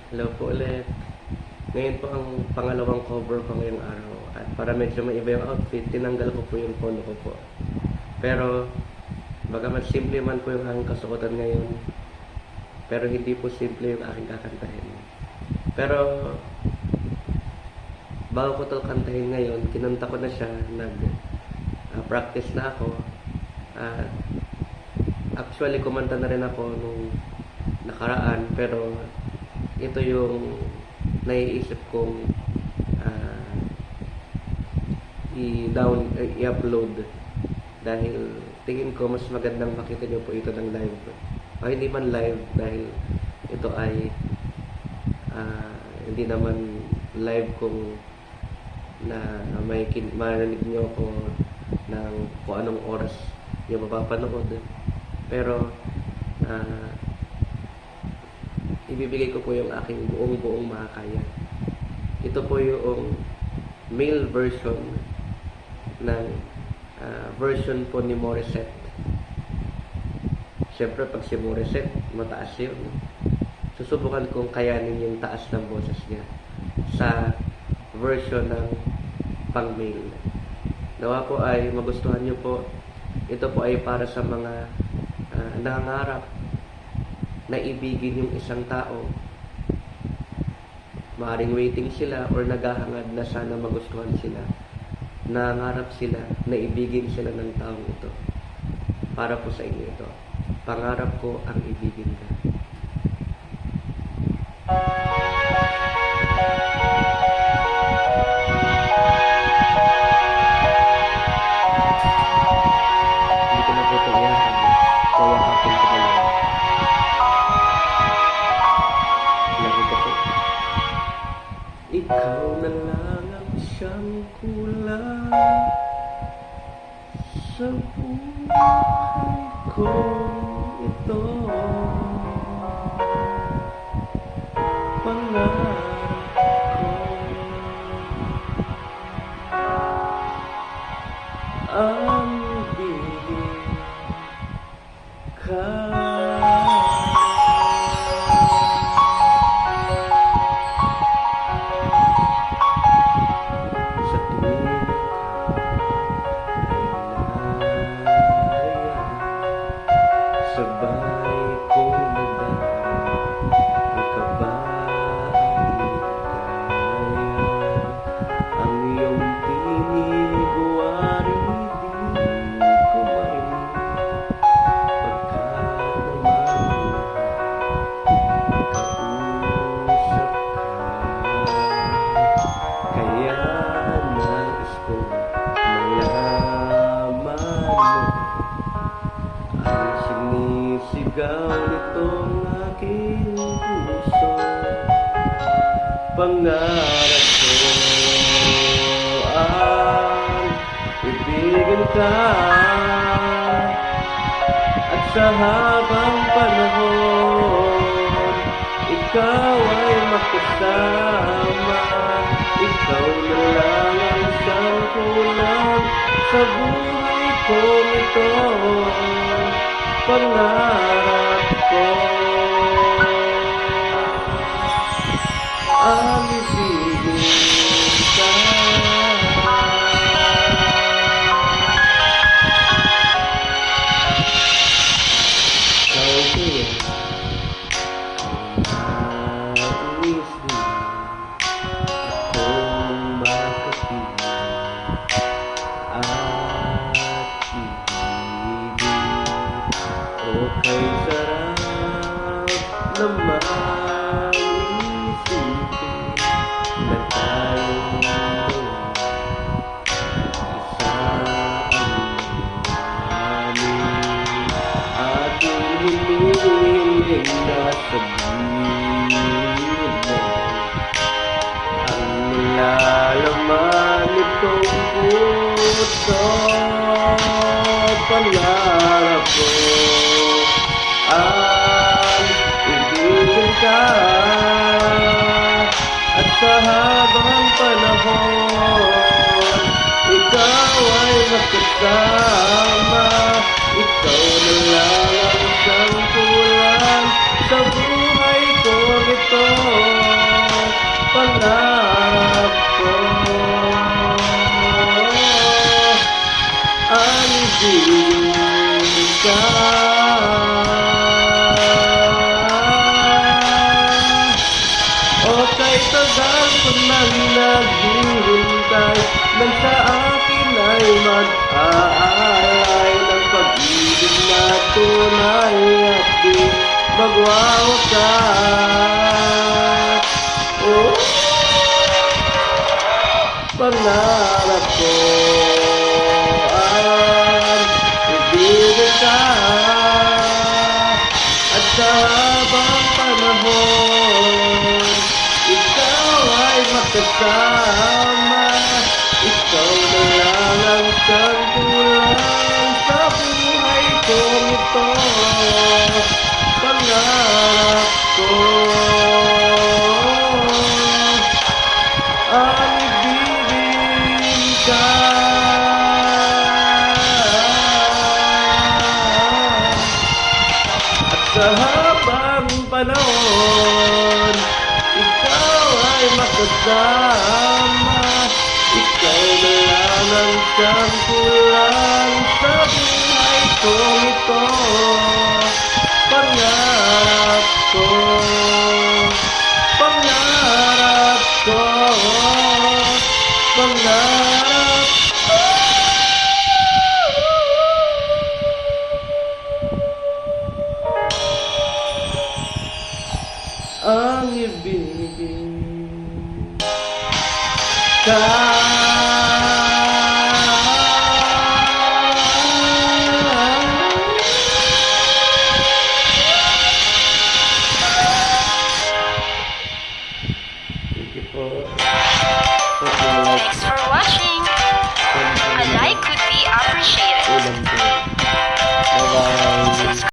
Hello po ulit. Ngayon po ang pangalawang cover ko ngayong araw. At para medyo maiba yung outfit, tinanggal ko po yung polo ko po. Pero, bagamat simple man po yung aking kasuotan ngayon, pero hindi po simple yung aking kakantahin. Pero, bago ko to kantahin ngayon, kinanta ko na siya, nag-practice na ako. At actually, kumanta na rin ako nung nakaraan, pero ito yung naiisip kong i-upload dahil tingin ko mas magandang makita nyo po ito ng live o hindi man live dahil ito ay hindi naman live kung na marinig nyo ko ng kung anong oras nyo mapapanood, pero ibibigay ko po yung aking buong makakaya. Ito po yung male version ng version po ni Morissette. Siyempre, pag si Morissette, mataas yun. Susubukan kong kayanin yung taas ng boses niya sa version ng pang-male. Nawa po ay magustuhan nyo po. Ito po ay para sa mga nangangarap na ibigin yung isang tao. Maaring waiting sila or naghahangad na sana magustuhan sila. Nangangarap sila na ibigin sila ng taong ito. Para po sa inyo ito. Pangarap ko ang ibigin ka. Hindi ko na po ito iyakan. Kawakapin ko na lang. Ikaw na lang ang siyang kulang sa buhay ko ito. Pangarap ko ang bigin ka. Sabay kong nagdarang, ikaw ba ang ligaya? Ang iyong tinig wari di ko marinig, pagkat naman kausap ka. Kaya nais ko malaman mo ang sinisigaw nitong aking puso. Pangarap ko ang ibigin ka, at sa habang panahon ikaw ay makasama. Ikaw na lang ang siyang kulang sa buhay ko ito. Pangarap ko ang ibigin ka. Ikaw kaya nais din akong makapiling at ibigin. Okay, sarap naman isipin na tayong dalawa isa ang namin. Aking hinihiling na sabihin mo ang nilalaman nitong puso. Pangarap ko ang ibigin ka, at sa habang panahon ikaw ay makasama. Ikaw na lang ang siyang kulang sa buhay ko ito. ibigin ka. O kay tagal ko nang naghihintay nang sa akin ay mag-aalay ng pag-ibig na tunay at di magwawakas. Oh, pangarap ko ang ibigin ka at sa habang panahon ikaw ay makasama. Ikaw na lang ang tanggulan sa buhay kong ito. Pangarap ko ang ibigin ka. At sa habang panahon ikaw ay makasama. Ikaw na lang ang tanggulan sa buhay kong ito. Pangarap ko, pangarap ko, pangarap ko. Ang ibigin ka. Thank you po. Hope you like